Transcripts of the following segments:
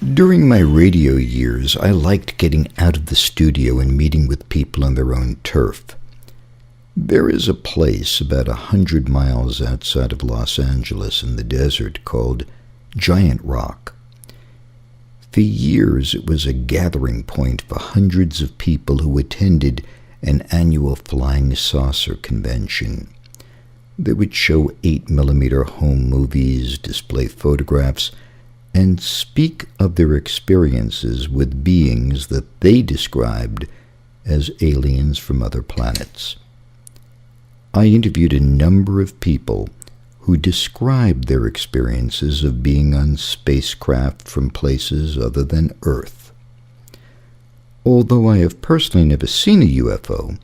During my radio years, I liked getting out of the studio and meeting with people on their own turf. There is a place about 100 miles outside of Los Angeles in the desert called Giant Rock. For years, it was a gathering point for hundreds of people who attended an annual flying saucer convention. They would show 8mm home movies, display photographs, and speak of their experiences with beings that they described as aliens from other planets. I interviewed a number of people who described their experiences of being on spacecraft from places other than Earth. Although I have personally never seen a UFO,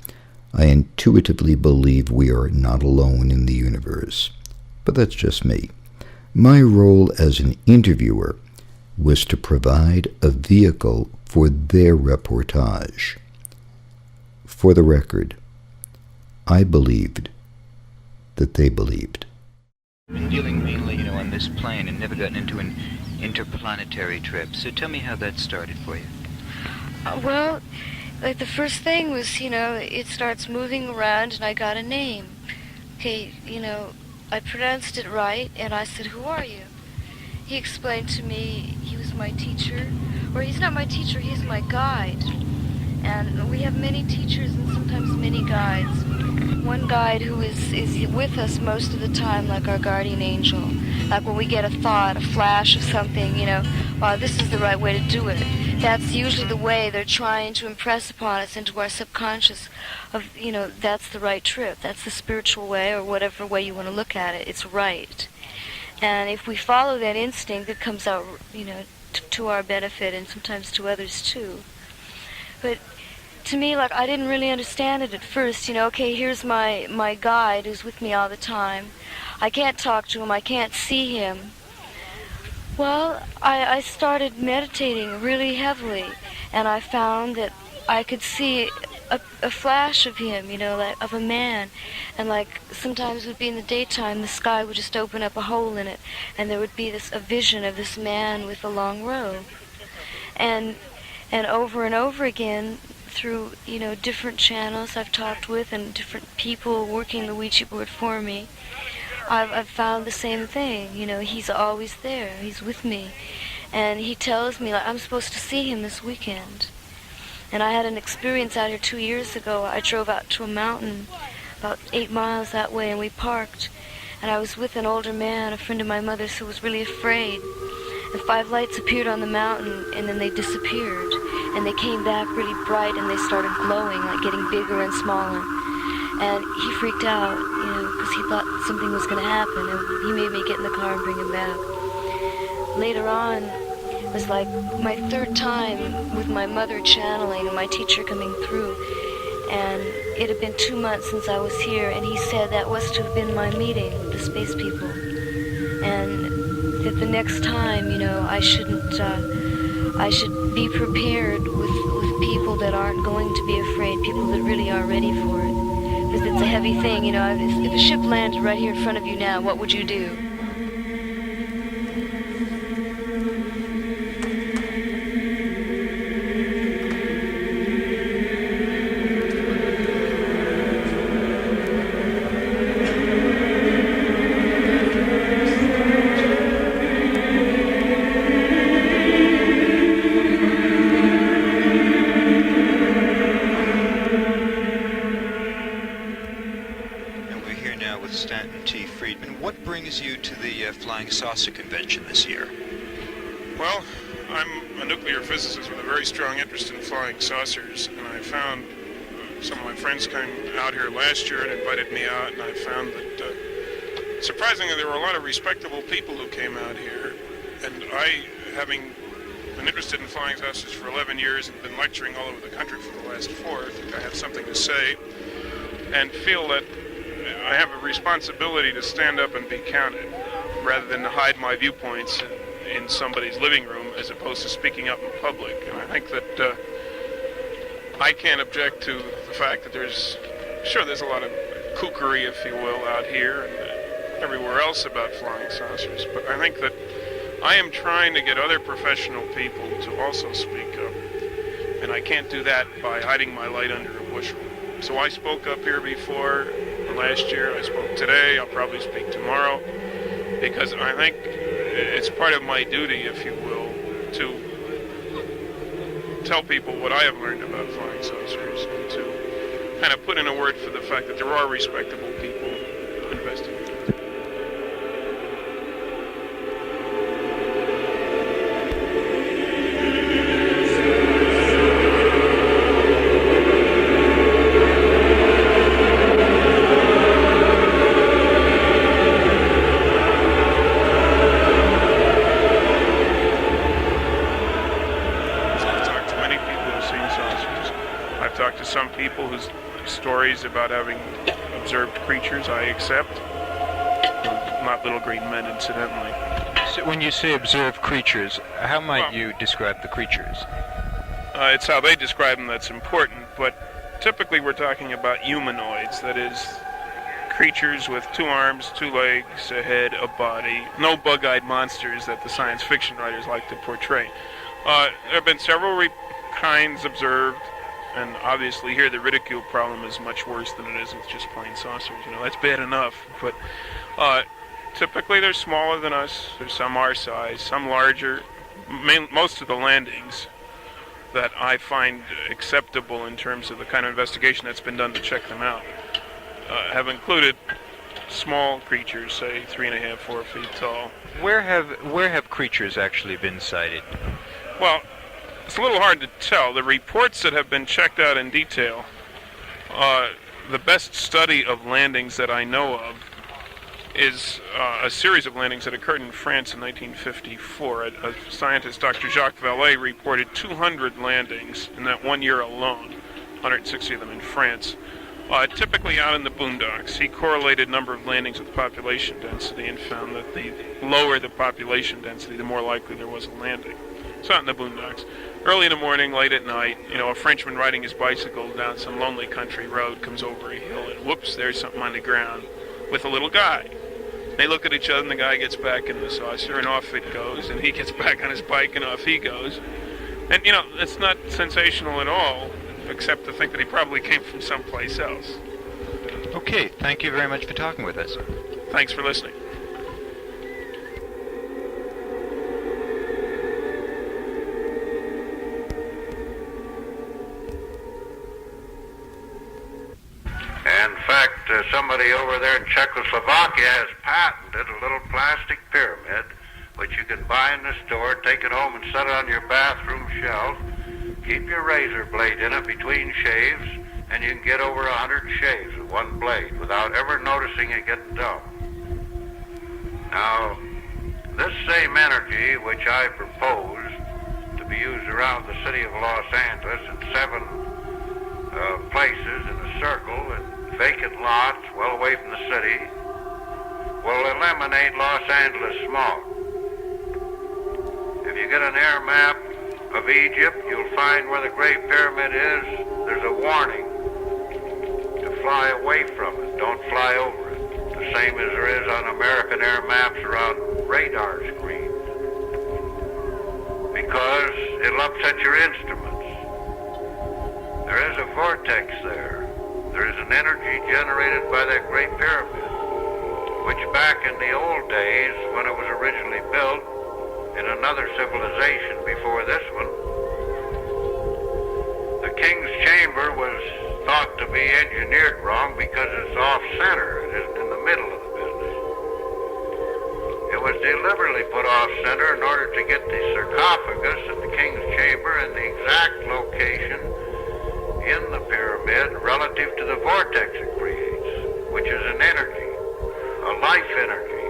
I intuitively believe we are not alone in the universe. But that's just me. My role as an interviewer was to provide a vehicle for their reportage. For the record, I believed that they believed. I've been dealing mainly, on this plane and never gotten into an interplanetary trip. So tell me how that started for you. Well, like the first thing was, it starts moving around and I got a name. Okay, I pronounced it right, and I said, "Who are you?" He explained to me he was my teacher, or he's not my teacher, he's my guide. And we have many teachers and sometimes many guides. One guide who is with us most of the time, like our guardian angel. Like when we get a thought, a flash of something, wow, this is the right way to do it. That's usually the way they're trying to impress upon us into our subconscious of, that's the right trip. That's the spiritual way, or whatever way you want to look at it. It's right. And if we follow that instinct, it comes out, to our benefit and sometimes to others too. But to me, I didn't really understand it at first. Okay, here's my guide who's with me all the time. I can't talk to him. I can't see him. Well, I started meditating really heavily, and I found that I could see a flash of him, like of a man. And sometimes it would be in the daytime, the sky would just open up a hole in it, and there would be a vision of this man with a long robe. And over and over again, through, different channels I've talked with and different people working the Ouija board for me, I've found the same thing. He's always there. He's with me. And he tells me, I'm supposed to see him this weekend. And I had an experience out here 2 years ago. I drove out to a mountain about 8 miles that way, and we parked. And I was with an older man, a friend of my mother's, who was really afraid. And 5 lights appeared on the mountain, and then they disappeared. And they came back really bright, and they started glowing, getting bigger and smaller. And he freaked out, because he thought something was going to happen, and he made me get in the car and bring him back. Later on, it was my 3rd time with my mother channeling and my teacher coming through. And it had been 2 months since I was here, and he said that was to have been my meeting with the space people. And that the next time, I should be prepared with people that aren't going to be afraid, people that really are ready for it. Because it's a heavy thing, if a ship landed right here in front of you now, what would you do? Flying Saucer Convention this year? Well, I'm a nuclear physicist with a very strong interest in flying saucers, and I found some of my friends came out here last year and invited me out, and I found that surprisingly there were a lot of respectable people who came out here, and I, having been interested in flying saucers for 11 years and been lecturing all over the country for the last 4, I think I have something to say, and feel that I have a responsibility to stand up and be counted, rather than to hide my viewpoints in somebody's living room as opposed to speaking up in public. And I think that I can't object to the fact that there's a lot of kookery, if you will, out here and everywhere else about flying saucers. But I think that I am trying to get other professional people to also speak up, and I can't do that by hiding my light under a bushel. So I spoke up here before last year, I spoke today, I'll probably speak tomorrow, because I think it's part of my duty, if you will, to tell people what I have learned about flying saucers and to kind of put in a word for the fact that there are respectable people investigating. Some people whose stories about having observed creatures I accept, not little green men, incidentally. So when you say observed creatures, how might you describe the creatures? It's how they describe them that's important, but typically we're talking about humanoids, that is, creatures with 2 arms, 2 legs, a head, a body, no bug-eyed monsters that the science fiction writers like to portray. There have been several kinds observed. And obviously here the ridicule problem is much worse than it is with just plain saucers. You know, that's bad enough. But typically they're smaller than us. There's some our size, some larger. Most of the landings that I find acceptable in terms of the kind of investigation that's been done to check them out have included small creatures, say 3.5, 4 feet tall. Where have creatures actually been sighted? Well, it's a little hard to tell. The reports that have been checked out in detail, the best study of landings that I know of is a series of landings that occurred in France in 1954. A scientist, Dr. Jacques Vallée, reported 200 landings in that 1 year alone, 160 of them in France, typically out in the boondocks. He correlated number of landings with population density and found that the lower the population density, the more likely there was a landing. It's out in the boondocks. Early in the morning, late at night, a Frenchman riding his bicycle down some lonely country road comes over a hill, and whoops, there's something on the ground with a little guy. They look at each other, and the guy gets back in the saucer, and off it goes, and he gets back on his bike, and off he goes. And, it's not sensational at all, except to think that he probably came from someplace else. Okay, thank you very much for talking with us. Thanks for listening. In fact, somebody over there in Czechoslovakia has patented a little plastic pyramid which you can buy in the store, take it home and set it on your bathroom shelf, keep your razor blade in it between shaves, and you can get over 100 shaves with one blade without ever noticing it get dumb. Now, this same energy which I propose to be used around the city of Los Angeles in 7 places in a circle and vacant lots well away from the city will eliminate Los Angeles smog. If you get an air map of Egypt, you'll find where the Great Pyramid is, there's a warning to fly away from it, don't fly over it. The same as there is on American air maps around radar screens, because it'll upset your instruments. There is a vortex there. There is an energy generated by that Great Pyramid, which back in the old days, when it was originally built, in another civilization before this one, the King's Chamber was thought to be engineered wrong because it's off-center. It isn't in the middle of the business. It was deliberately put off-center in order to get the sarcophagus in the King's Chamber in the exact location in the pyramid relative to the vortex it creates, which is an energy, a life energy.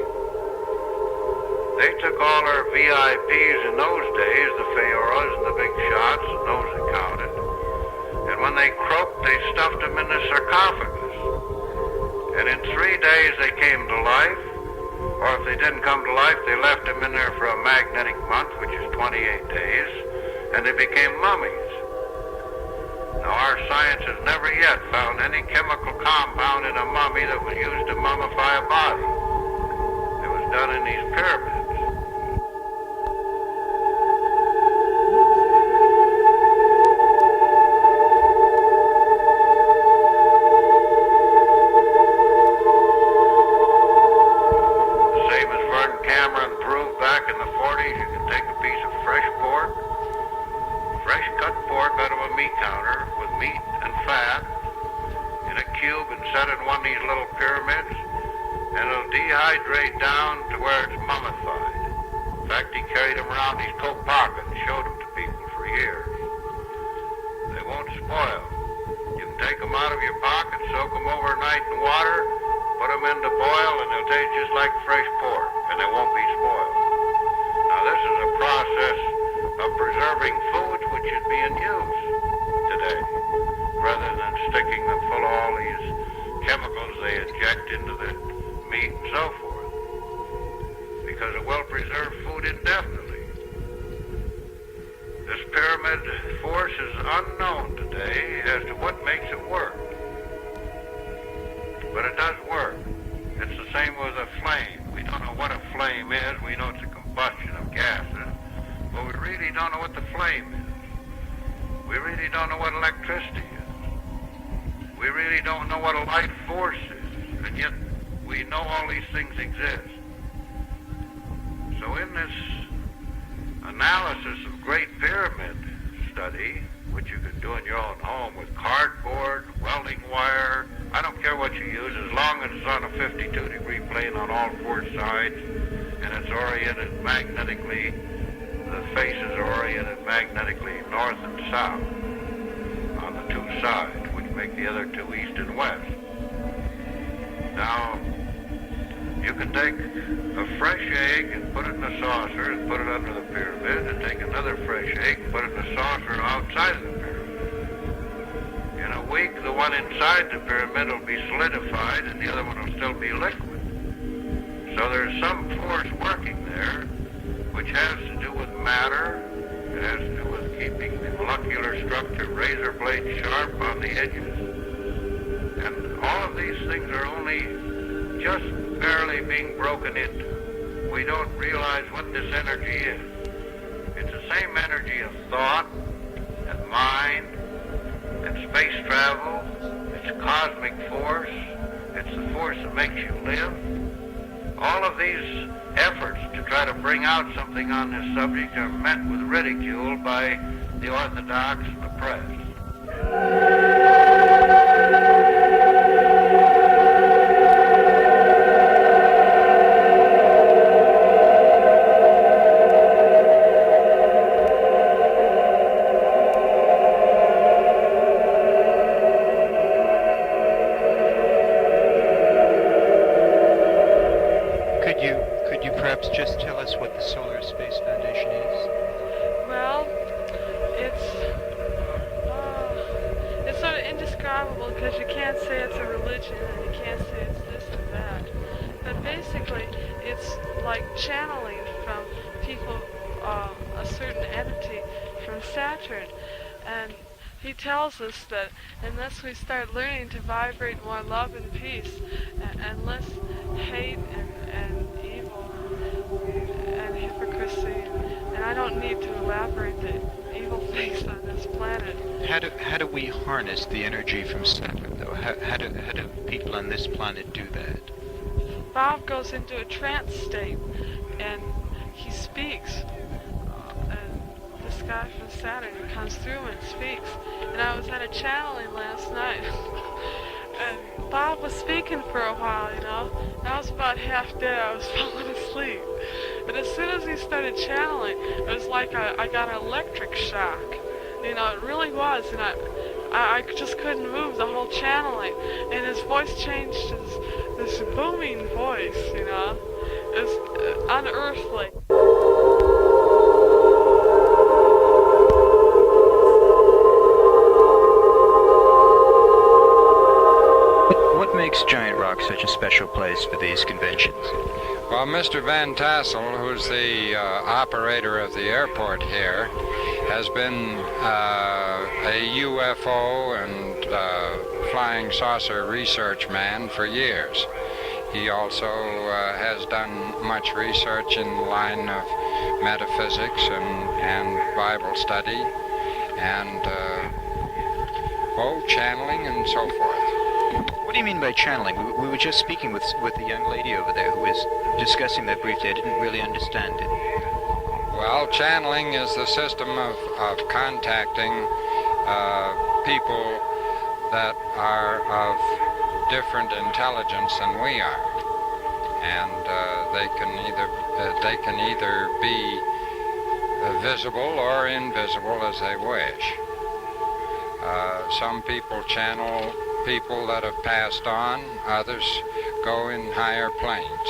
They took all our VIPs in those days, the Feoras and the big shots, and those that counted, and when they croaked, they stuffed them in the sarcophagus. And in 3 days they came to life, or if they didn't come to life, they left them in there for a magnetic month, which is 28 days, and they became mummies. Now, our science has never yet found any chemical compound in a mummy that was used to mummify a body. It was done in these pyramids. meat and fat in a cube and set it in one of these little pyramids, and it'll dehydrate down to where it's mummified. In fact, he carried them around these coat pockets, showed them to people for years. They won't spoil. You can take them out of your pocket, soak them overnight in water, put them into boil, and they'll taste just like fresh pork, and they won't be spoiled. Now, this is a process of preserving foods which should be in use today, rather than sticking them full of all these chemicals they inject into the meat and so forth, because it will preserve food indefinitely. This pyramid force is unknown today as to what makes it work, but it does work. It's the same with a flame. We don't know what a flame is. We know it's a combustion of gases, but we really don't know what the flame is. We really don't know what electricity is. We really don't know what a life force is, and yet we know all these things exist. So in this analysis of Great Pyramid study, which you can do in your own home with cardboard, welding wire, I don't care what you use, as long as it's on a 52-degree plane on all four sides, and it's oriented magnetically, the faces are oriented magnetically north and south on the two sides, which make the other two east and west. Now, you can take a fresh egg and put it in a saucer and put it under the pyramid, and take another fresh egg and put it in a saucer outside of the pyramid. In a week, the one inside the pyramid will be solidified and the other one will still be liquid. So there's some force working there which has to do with matter. It has to do with keeping the molecular structure razor blade sharp on the edges. And all of these things are only just barely being broken into. We don't realize what this energy is. It's the same energy of thought and mind and space travel. It's cosmic force. It's the force that makes you live. All of these efforts to try to bring out something on this subject are met with ridicule by the orthodox and the press. Could you perhaps just tell us what the Solar Space Foundation is? Well, it's sort of indescribable because you can't say it's a religion and you can't say it's this and that. But basically, it's like channeling from people, a certain entity from Saturn. And he tells us that unless we start learning to vibrate more love and peace, and less hate and evil and hypocrisy, and I don't need to elaborate the evil things on this planet. How do we harness the energy from Saturn, though? How do people on this planet do that? Bob goes into a trance state, and he speaks. And this guy from Saturn comes through and speaks. And I was at a channeling last night, and Bob was speaking for a while, you know. I was about half dead. I was falling asleep. But as soon as he started channeling, it was like I got an electric shock. You know, it really was. And I just couldn't move the whole channeling. And his voice changed to this booming voice, you know. It was unearthly. What makes Giant Rock such a special place for these conventions? Well, Mr. Van Tassel, who's the operator of the airport here, has been a UFO and flying saucer research man for years. He also has done much research in the line of metaphysics and Bible study and channeling and so forth. What do you mean by channeling? We were just speaking with the young lady over there who was discussing that briefly. I didn't really understand it. Well, channeling is the system of contacting people that are of different intelligence than we are, and they can either be visible or invisible as they wish. Some people channel people that have passed on, others go in higher planes.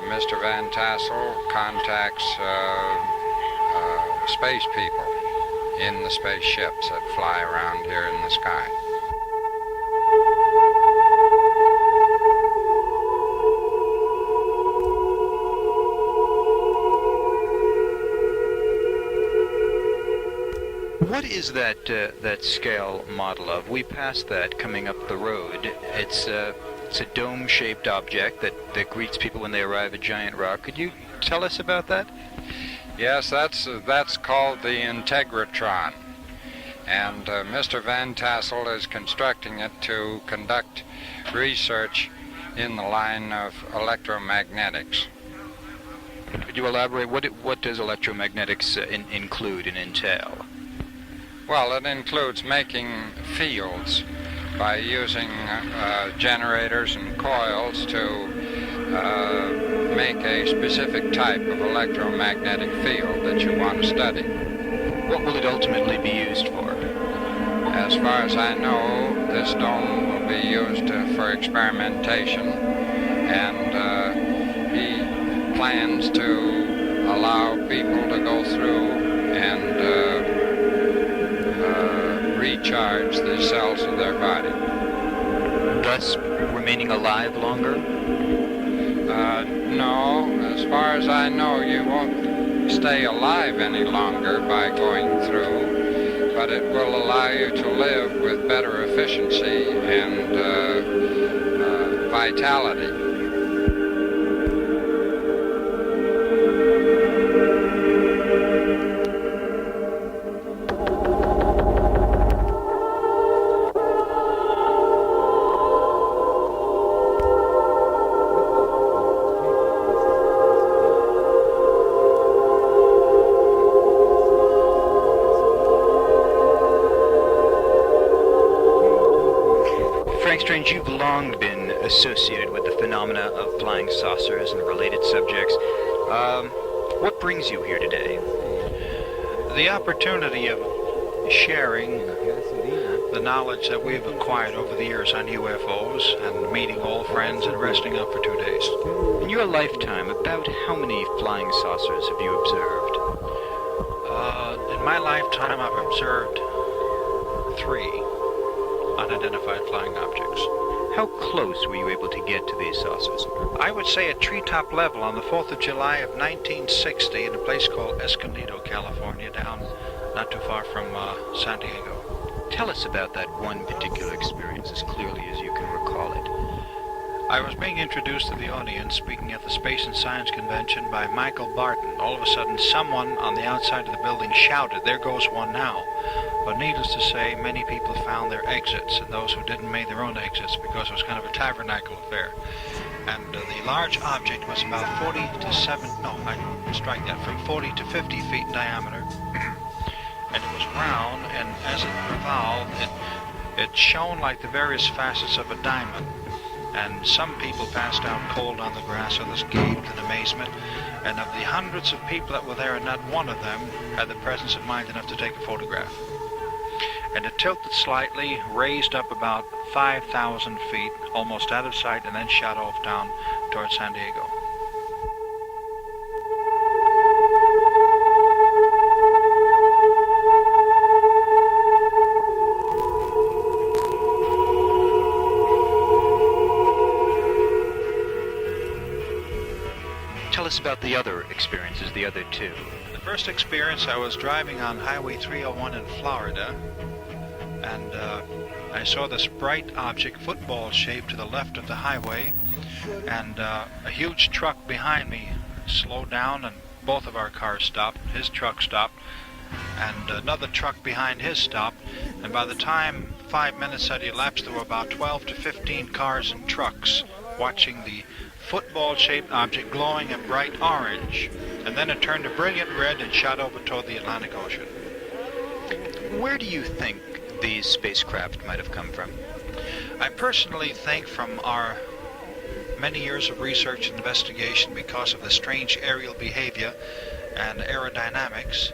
Mr. Van Tassel contacts space people in the spaceships that fly around here in the sky. What is that scale model of? We passed that coming up the road. It's a dome-shaped object that greets people when they arrive at Giant Rock. Could you tell us about that? Yes, that's called the Integratron, and Mr. Van Tassel is constructing it to conduct research in the line of electromagnetics. Could you elaborate? What does electromagnetics include and entail? Well, it includes making fields by using generators and coils to make a specific type of electromagnetic field that you want to study. What will it ultimately be used for? As far as I know, this dome will be used for experimentation, and he plans to allow people to go through and recharge the cells of their body. Thus remaining alive longer? No, as far as I know, you won't stay alive any longer by going through, but it will allow you to live with better efficiency and vitality. You've long been associated with the phenomena of flying saucers and related subjects. What brings you here today? The opportunity of sharing the knowledge that we've acquired over the years on UFOs and meeting old friends and resting up for 2 days. In your lifetime, about how many flying saucers have you observed? In my lifetime, I've observed 3 unidentified flying objects. How close were you able to get to these saucers? I would say at treetop level on the 4th of July of 1960 in a place called Escondido, California, down not too far from San Diego. Tell us about that one particular experience as clearly as you can recall it. I was being introduced to the audience speaking at the Space and Science Convention by Michael Barton. All of a sudden, someone on the outside of the building shouted, "There goes one now." But needless to say, many people found their exits, and those who didn't made their own exits because it was kind of a tabernacle affair. And the large object was about 40 to 50 feet in diameter. And it was round, and as it revolved, it shone like the various facets of a diamond. And some people passed out cold on the grass, others gaped in amazement. And of the hundreds of people that were there, not one of them had the presence of mind enough to take a photograph. And it tilted slightly, raised up about 5,000 feet, almost out of sight, and then shot off down towards San Diego. Tell us about the other experiences, the other 2. The first experience, I was driving on Highway 301 in Florida, and I saw this bright object, football-shaped, to the left of the highway, and a huge truck behind me slowed down, and both of our cars stopped. His truck stopped, and another truck behind his stopped, and by the time 5 minutes had elapsed, there were about 12 to 15 cars and trucks watching the football-shaped object glowing a bright orange, and then it turned a brilliant red and shot over toward the Atlantic Ocean. Where do you think these spacecraft might have come from? I personally think from our many years of research and investigation, because of the strange aerial behavior and aerodynamics,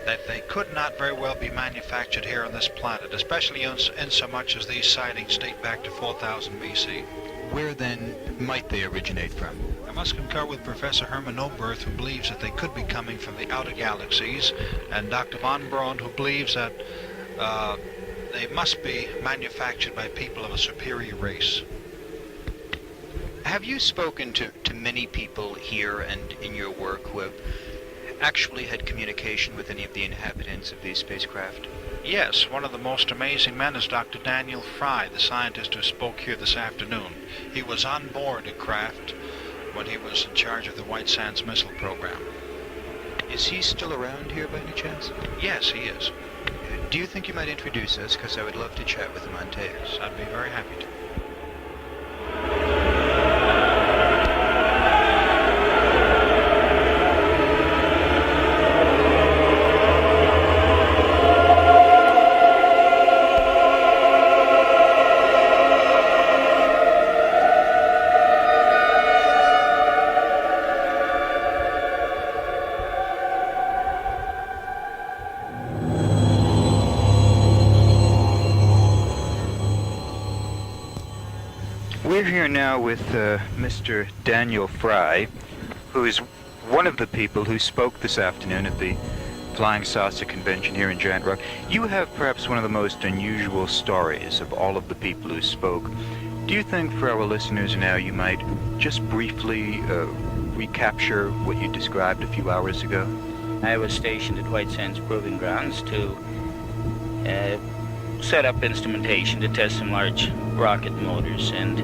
that they could not very well be manufactured here on this planet, especially in so much as these sightings date back to 4000 BC. Where then might they originate from? I must concur with Professor Herman Oberth, who believes that they could be coming from the outer galaxies, and Dr. von Braun, who believes that they must be manufactured by people of a superior race. Have you spoken to many people here and in your work who have actually had communication with any of the inhabitants of these spacecraft? Yes, one of the most amazing men is Dr. Daniel Fry, the scientist who spoke here this afternoon. He was on board a craft when he was in charge of the White Sands missile program. Is he still around here by any chance? Yes, he is. Do you think you might introduce us? Because I would love to chat with him on tape. Yes, I'd be very happy to. We're here now with Mr. Daniel Fry, who is one of the people who spoke this afternoon at the Flying Saucer Convention here in Giant Rock. You have perhaps one of the most unusual stories of all of the people who spoke. Do you think for our listeners now you might just briefly recapture what you described a few hours ago? I was stationed at White Sands Proving Grounds to set up instrumentation to test some large rocket motors, and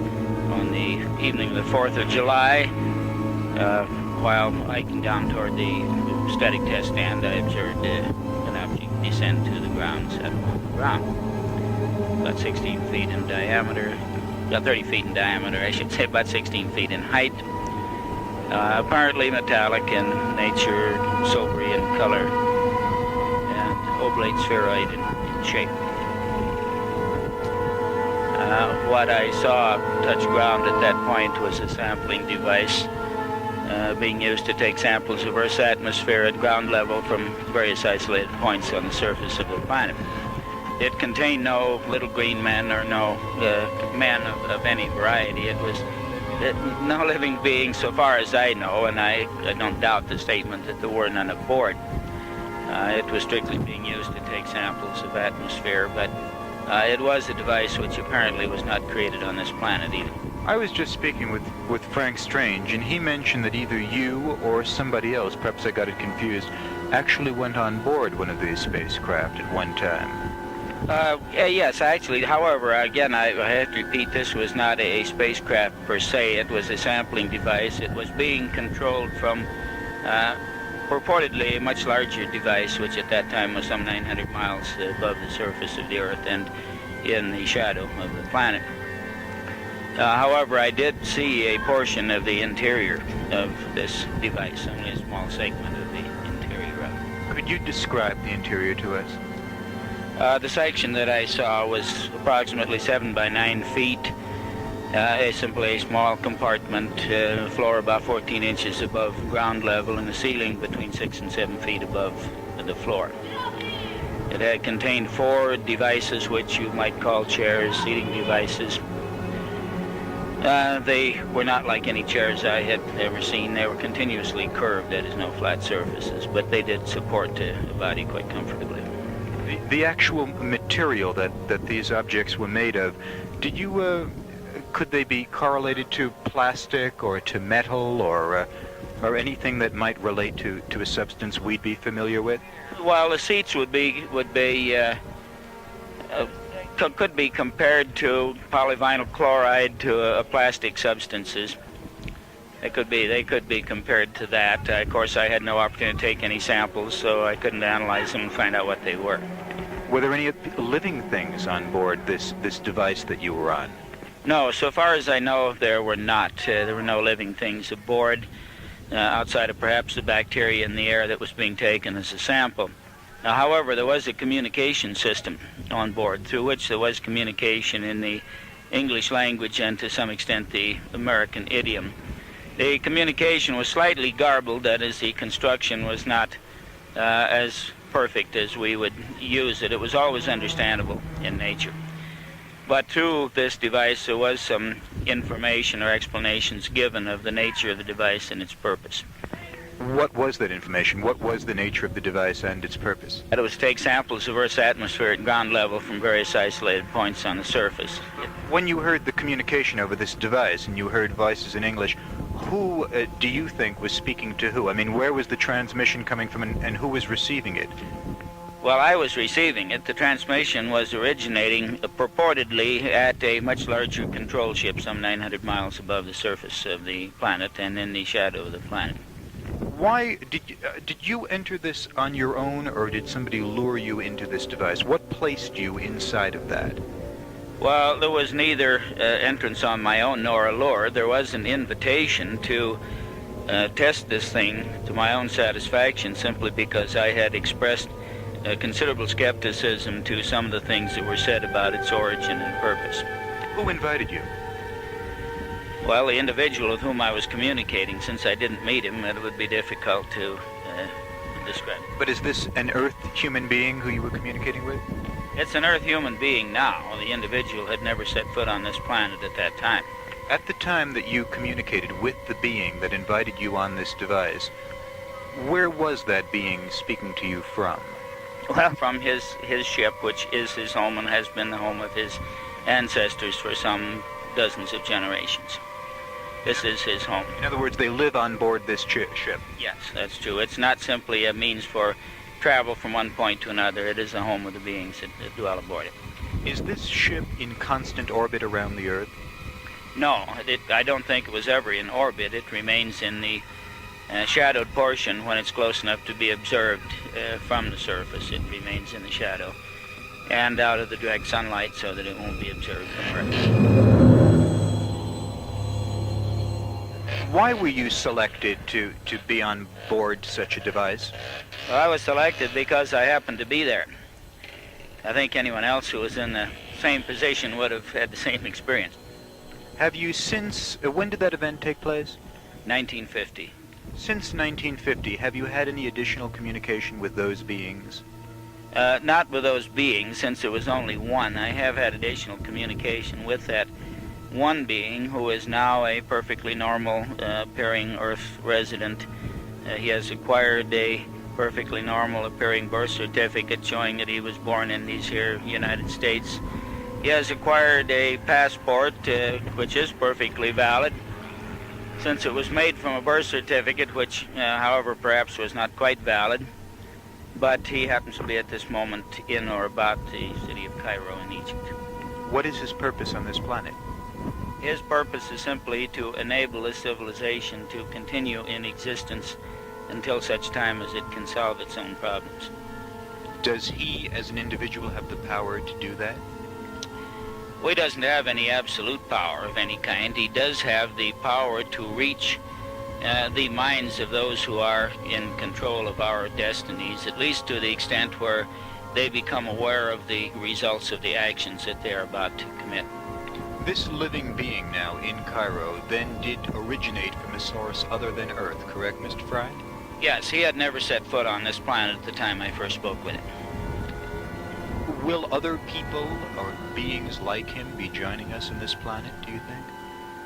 on the evening of the 4th of July, while hiking down toward the static test stand, I observed an object descend to the ground, settle on the ground, about 16 feet in diameter, about 30 feet in diameter, I should say, about 16 feet in height, apparently metallic in nature, silvery in color, and oblate spheroid in shape. What I saw touch ground at that point was a sampling device being used to take samples of Earth's atmosphere at ground level from various isolated points on the surface of the planet. It contained no little green men or no men of any variety. It was no living being so far as I know, and I don't doubt the statement that there were none aboard. It was strictly being used to take samples of atmosphere, but it was a device which apparently was not created on this planet either. I was just speaking with Frank Strange, and he mentioned that either you or somebody else, perhaps I got it confused, actually went on board one of these spacecraft at one time. Yes, actually. However, again, I have to repeat, this was not a spacecraft per se. It was a sampling device. It was being controlled from purportedly a much larger device, which at that time was some 900 miles above the surface of the Earth and in the shadow of the planet. However, I did see a portion of the interior of this device, only a small segment of the interior of it. Could you describe the interior to us? The section that I saw was approximately 7 by 9 feet. Simply a small compartment, floor about 14 inches above ground level, and the ceiling between 6 and 7 feet above the floor. It had contained 4 devices, which you might call chairs, seating devices. They were not like any chairs I had ever seen. They were continuously curved, that is, no flat surfaces, but they did support a body quite comfortably. The actual material that these objects were made of, could they be correlated to plastic or to metal or anything that might relate to a substance we'd be familiar with? Well, the seats could be compared to polyvinyl chloride to plastic substances. They could be compared to that. Of course, I had no opportunity to take any samples, so I couldn't analyze them and find out what they were. Were there any living things on board this device that you were on? No, so far as I know, there were not. There were no living things aboard, outside of perhaps the bacteria in the air that was being taken as a sample. Now, however, there was a communication system on board through which there was communication in the English language and to some extent the American idiom. The communication was slightly garbled, that is, the construction was not as perfect as we would use it. It was always understandable in nature. But through this device there was some information or explanations given of the nature of the device and its purpose. What was that information? What was the nature of the device and its purpose? It was to take samples of Earth's atmosphere at ground level from various isolated points on the surface. When you heard the communication over this device and you heard voices in English, who do you think was speaking to who? I mean, where was the transmission coming from and who was receiving it? Well, I was receiving it. The transmission was originating purportedly at a much larger control ship, some 900 miles above the surface of the planet and in the shadow of the planet. Why did you enter this on your own, or did somebody lure you into this device? What placed you inside of that? Well, there was neither entrance on my own nor a lure. There was an invitation to test this thing to my own satisfaction, simply because I had expressed considerable skepticism to some of the things that were said about its origin and purpose. Who invited you? Well, the individual with whom I was communicating, since I didn't meet him, it would be difficult to describe. But is this an Earth human being who you were communicating with? It's an Earth human being now. The individual had never set foot on this planet at that time. At the time that you communicated with the being that invited you on this device, where was that being speaking to you from? Well, from his ship, which is his home and has been the home of his ancestors for some dozens of generations. This is his home. In other words, they live on board this ship? Yes, that's true. It's not simply a means for travel from one point to another. It is the home of the beings that dwell aboard it. Is this ship in constant orbit around the Earth? No, I don't think it was ever in orbit. It remains in the shadowed portion when it's close enough to be observed from the surface. It remains in the shadow and out of the direct sunlight so that it won't be observed from Earth. Why were you selected to be on board such a device? Well, I was selected because I happened to be there. I think anyone else who was in the same position would have had the same experience. Have you since, when did that event take place? 1950. Since 1950, have you had any additional communication with those beings? Not with those beings, since there was only one. I have had additional communication with that one being who is now a perfectly normal appearing Earth resident. He has acquired a perfectly normal appearing birth certificate showing that he was born in these here United States. He has acquired a passport which is perfectly valid, since it was made from a birth certificate which, however, perhaps was not quite valid. But he happens to be at this moment in or about the city of Cairo in Egypt. What is his purpose on this planet? His purpose is simply to enable this civilization to continue in existence until such time as it can solve its own problems. Does he, as an individual, have the power to do that? Well, he doesn't have any absolute power of any kind. He does have the power to reach the minds of those who are in control of our destinies, at least to the extent where they become aware of the results of the actions that they are about to commit. This living being now in Cairo then did originate from a source other than Earth, correct, Mr. Fry? Yes, he had never set foot on this planet at the time I first spoke with him. Will other people or beings like him be joining us on this planet, do you think?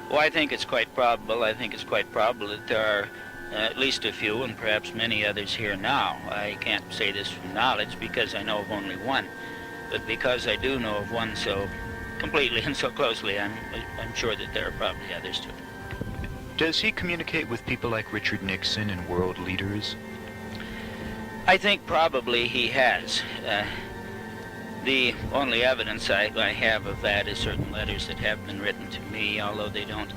Well, I think it's quite probable. I think it's quite probable that there are at least a few and perhaps many others here now. I can't say this from knowledge because I know of only one, but because I do know of one so completely and so closely, I'm sure that there are probably others too. Does he communicate with people like Richard Nixon and world leaders? I think probably he has. The only evidence I have of that is certain letters that have been written to me, although they don't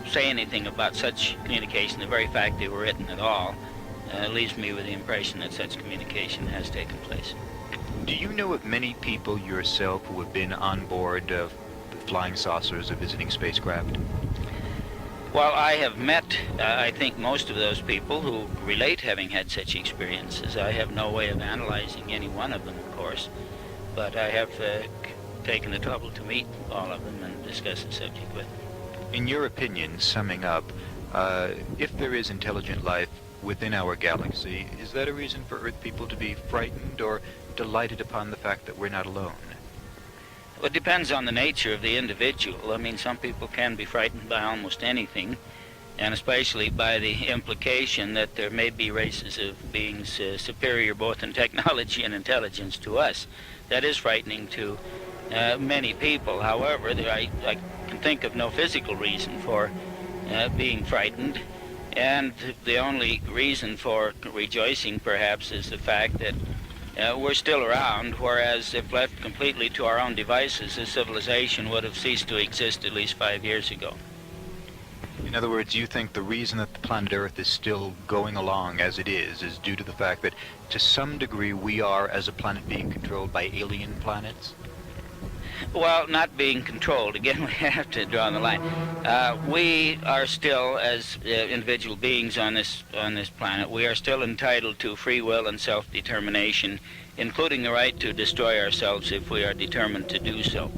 say anything about such communication. The very fact they were written at all leaves me with the impression that such communication has taken place. Do you know of many people yourself who have been on board of flying saucers or visiting spacecraft? Well, I have met, I think, most of those people who relate having had such experiences. I have no way of analyzing any one of them, of course, but I have taken the trouble to meet all of them and discuss the subject with them. In your opinion, summing up, if there is intelligent life within our galaxy, is that a reason for Earth people to be frightened or delighted upon the fact that we're not alone? Well, it depends on the nature of the individual. I mean, some people can be frightened by almost anything, and especially by the implication that there may be races of beings superior both in technology and intelligence to us. That is frightening to many people. However, I can think of no physical reason for being frightened, and the only reason for rejoicing, perhaps, is the fact that we're still around, whereas if left completely to our own devices, this civilization would have ceased to exist at least 5 years ago. In other words, you think the reason that the planet Earth is still going along as it is due to the fact that, to some degree, we are, as a planet, being controlled by alien planets? Well, not being controlled. Again, we have to draw the line. We are still, as individual beings on this planet, we are still entitled to free will and self-determination, including the right to destroy ourselves if we are determined to do so.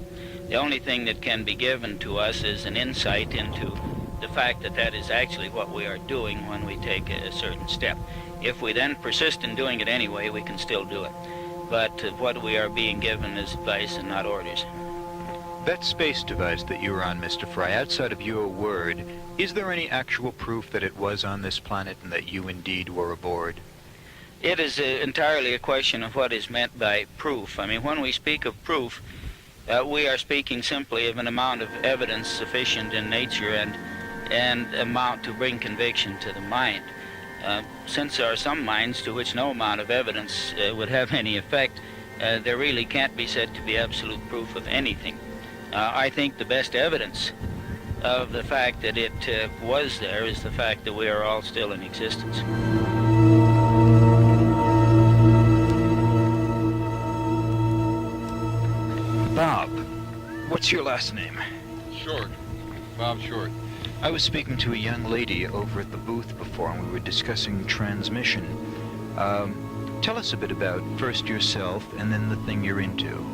The only thing that can be given to us is an insight into the fact that that is actually what we are doing when we take a certain step. If we then persist in doing it anyway, we can still do it. But what we are being given is advice and not orders. That space device that you were on, Mr. Fry, outside of your word, is there any actual proof that it was on this planet and that you indeed were aboard? It is entirely a question of what is meant by proof. I mean, when we speak of proof, we are speaking simply of an amount of evidence sufficient in nature and amount to bring conviction to the mind. Since there are some minds to which no amount of evidence would have any effect, there really can't be said to be absolute proof of anything. I think the best evidence of the fact that it was there is the fact that we are all still in existence. Bob, what's your last name? Short. Bob Short. I was speaking to a young lady over at the booth before, and we were discussing transmission. Tell us a bit about first yourself and then the thing you're into.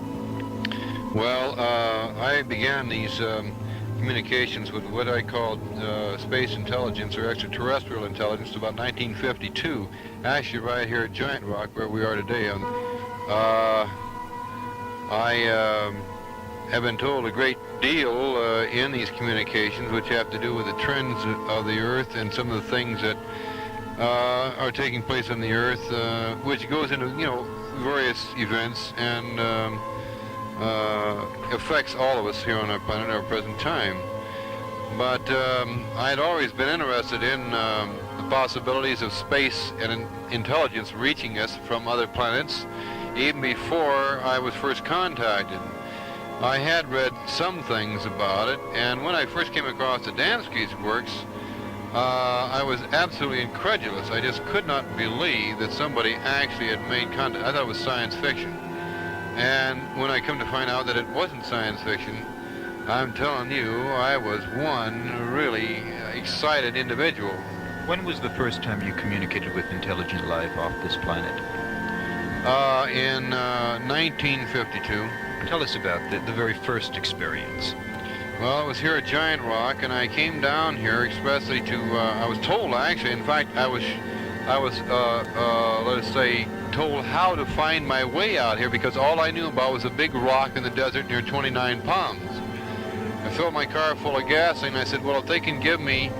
Well, I began these communications with what I called space intelligence or extraterrestrial intelligence about 1952, actually right here at Giant Rock where we are today. I have been told a great deal in these communications which have to do with the trends of the Earth and some of the things that are taking place on the Earth, which goes into, various events and affects all of us here on our planet at our present time. But I had always been interested in the possibilities of space and intelligence reaching us from other planets, even before I was first contacted. I had read some things about it, and when I first came across Adamski's works, I was absolutely incredulous. I just could not believe that somebody actually had made contact. I thought it was science fiction. And when I come to find out that it wasn't science fiction, I'm telling you, I was one really excited individual. When was the first time you communicated with intelligent life off this planet? In 1952. Tell us about the very first experience. Well, it was here at Giant Rock, and I came down here expressly to, I was told actually, in fact, I was let us say, told how to find my way out here because all I knew about was a big rock in the desert near 29 Palms. I filled my car full of gasoline, and I said, well, if they can give me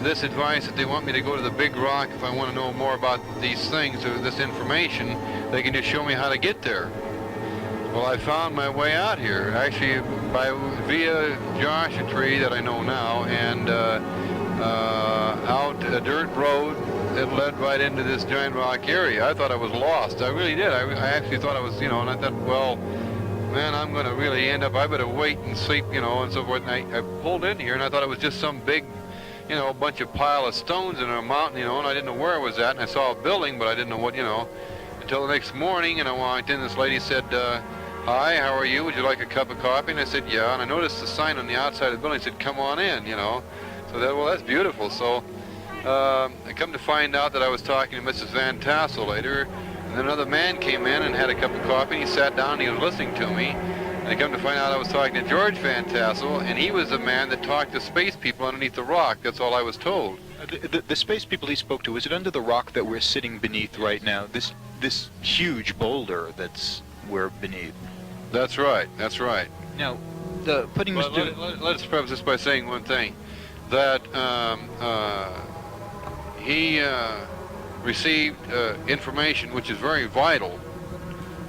this advice that they want me to go to the big rock if I want to know more about these things or this information, they can just show me how to get there. Well, I found my way out here, actually via Joshua Tree that I know now, and out a dirt road that led right into this Giant Rock area. I thought I was lost. I really did. I actually thought I was, and I thought, well, man, I'm going to really end up, I better wait and sleep, and so forth. And I pulled in here, and I thought it was just some big, bunch of pile of stones in a mountain, and I didn't know where it was at. And I saw a building, but I didn't know what, until the next morning, and I walked in. This lady said, hi, how are you? Would you like a cup of coffee? And I said, yeah. And I noticed the sign on the outside of the building said, come on in, So that's beautiful. So I come to find out that I was talking to Mrs. Van Tassel later, and then another man came in and had a cup of coffee, and he sat down and he was listening to me. And I come to find out I was talking to George Van Tassel, and he was the man that talked to space people underneath the rock. That's all I was told. The space people he spoke to, is it under the rock that we're sitting beneath right now? This huge boulder we're beneath. That's right. That's right. Now, let's preface this by saying one thing, that he received information which is very vital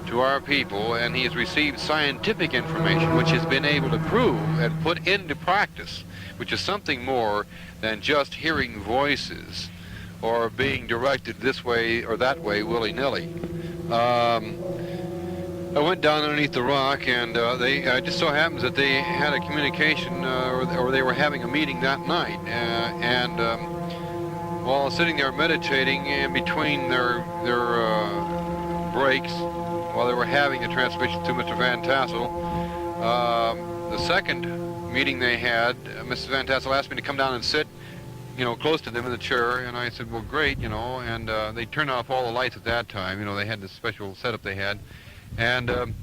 to our people, and he has received scientific information which has been able to prove and put into practice, which is something more than just hearing voices or being directed this way or that way willy-nilly. I went down underneath the rock, and it just so happens that they had a communication, or they were having a meeting that night, and while sitting there meditating in between their breaks, while they were having a transmission to Mr. Van Tassel, the second meeting they had, Mrs. Van Tassel asked me to come down and sit, close to them in the chair, and I said, well, great, and they turned off all the lights at that time. They had this special setup they had. And as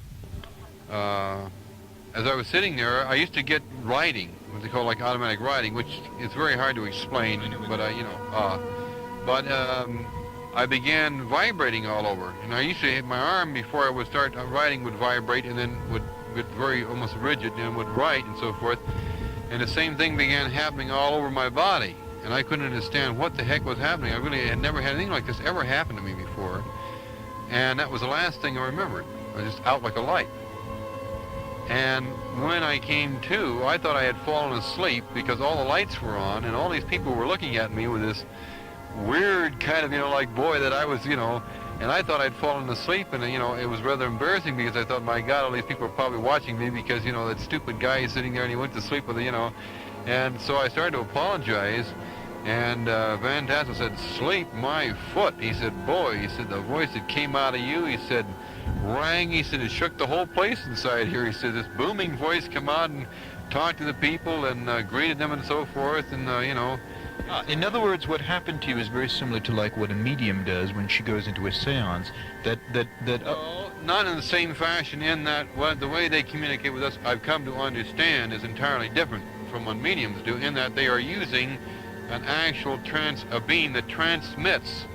I was sitting there, I used to get writing, what they call like automatic writing, which is very hard to explain, but I began vibrating all over. And I used to hit my arm before I would start writing would vibrate, and then would get very almost rigid and would write and so forth. And the same thing began happening all over my body, and I couldn't understand what the heck was happening. I really had never had anything like this ever happen to me before. And that was the last thing I remembered. I was just out like a light. And when I came to, I thought I had fallen asleep because all the lights were on and all these people were looking at me with this weird kind of, like boy that I was, and I thought I'd fallen asleep, and, it was rather embarrassing because I thought, my God, all these people are probably watching me because, that stupid guy is sitting there and he went to sleep with it, And so I started to apologize. And Van Tassel said, sleep my foot. He said, boy, he said, the voice that came out of you, he said, rang, he said, it shook the whole place inside here. He said, this booming voice come out and talked to the people and greeted them and so forth, and, in other words, what happened to you is very similar to like what a medium does when she goes into a seance, not in the same fashion, in that the way they communicate with us, I've come to understand, is entirely different from what mediums do, in that they are using an actual a beam that transmits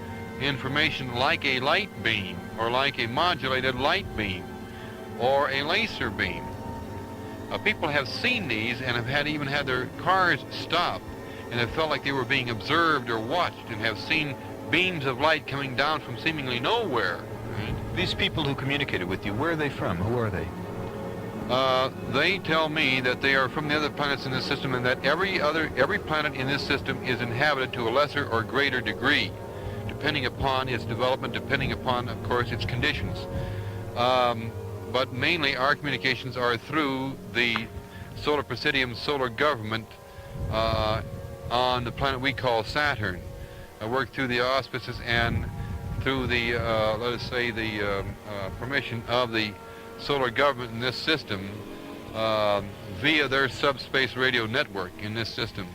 information like a light beam, or like a modulated light beam, or a laser beam. People have seen these and have even had their cars stop and have felt like they were being observed or watched, and have seen beams of light coming down from seemingly nowhere. Right? These people who communicated with you, where are they from? Who are they? They tell me that they are from the other planets in this system, and that every planet in this system is inhabited to a lesser or greater degree, depending upon its development, depending upon, of course, its conditions. But mainly our communications are through the Solar Presidium solar government on the planet we call Saturn. I work through the auspices and through the, let us say, the permission of the solar government in this system via their subspace radio network in this system.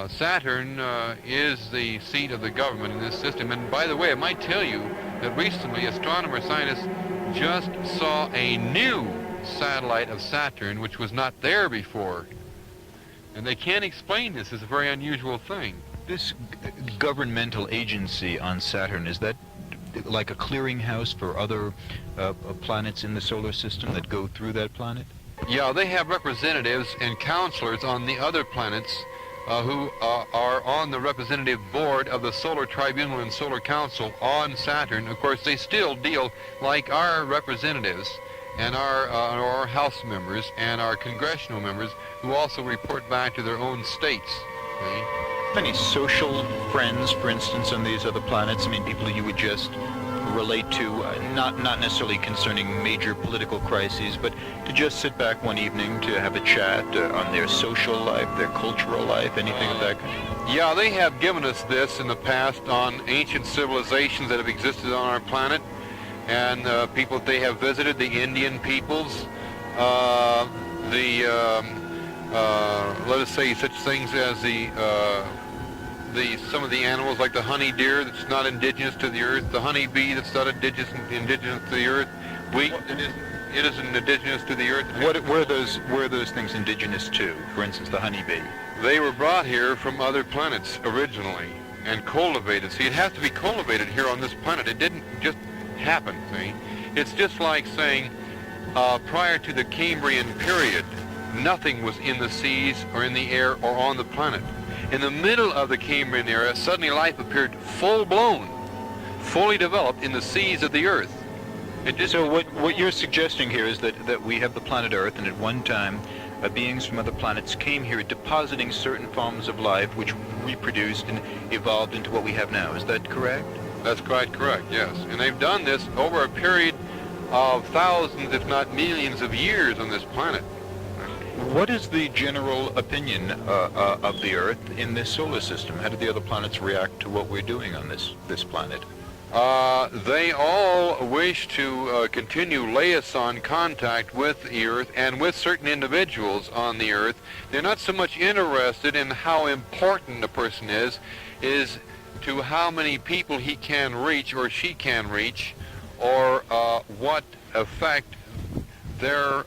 Saturn is the seat of the government in this system. And by the way, I might tell you that recently astronomer scientists just saw a new satellite of Saturn which was not there before. And they can't explain this. It's a very unusual thing. This governmental agency on Saturn, is that like a clearinghouse for other planets in the solar system that go through that planet? Yeah, they have representatives and counselors on the other planets who are on the representative board of the Solar Tribunal and Solar Council on Saturn. Of course, they still deal like our representatives and our House members and our congressional members, who also report back to their own states. Okay? Any social friends, for instance, on these other planets? I mean, people you would just relate to, not necessarily concerning major political crises, but to just sit back one evening to have a chat on their social life, their cultural life, anything of that kind? Yeah, they have given us this in the past on ancient civilizations that have existed on our planet, and people that they have visited, the Indian peoples, the let us say, such things as some of the animals like the honey deer that's not indigenous to the earth, the honey bee that's not indigenous to the earth, wheat that it isn't indigenous to the earth. Where are those things indigenous to? For instance, the honeybee. They were brought here from other planets originally and cultivated. See, it has to be cultivated here on this planet. It didn't just happen, see? It's just like saying prior to the Cambrian period, nothing was in the seas or in the air or on the planet. In the middle of the Cambrian era, suddenly life appeared full-blown, fully developed in the seas of the earth. So what you're suggesting here is that we have the planet Earth, and at one time beings from other planets came here depositing certain forms of life which reproduced and evolved into what we have now. Is that correct? That's quite correct, yes. And they've done this over a period of thousands, if not millions of years on this planet. What is the general opinion of the Earth in this solar system? How do the other planets react to what we're doing on this planet? They all wish to continue liaison contact with the Earth and with certain individuals on the Earth. They're not so much interested in how important a person is to how many people he can reach or she can reach, or what effect their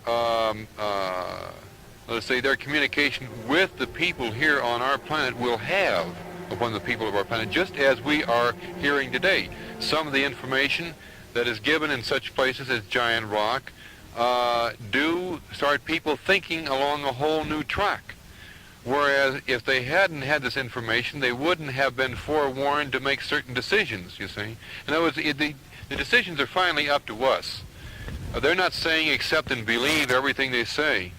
let's say their communication with the people here on our planet will have upon the people of our planet, just as we are hearing today. Some of the information that is given in such places as Giant Rock do start people thinking along a whole new track. Whereas if they hadn't had this information, they wouldn't have been forewarned to make certain decisions, you see. In other words, the decisions are finally up to us. They're not saying accept and believe everything they say,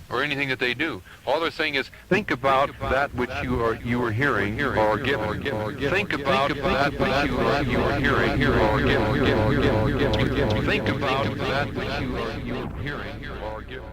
or anything that they do. All they're saying is think about that which you are hearing or given. Think about that which you are hearing or given. Think about that which you are hearing or given.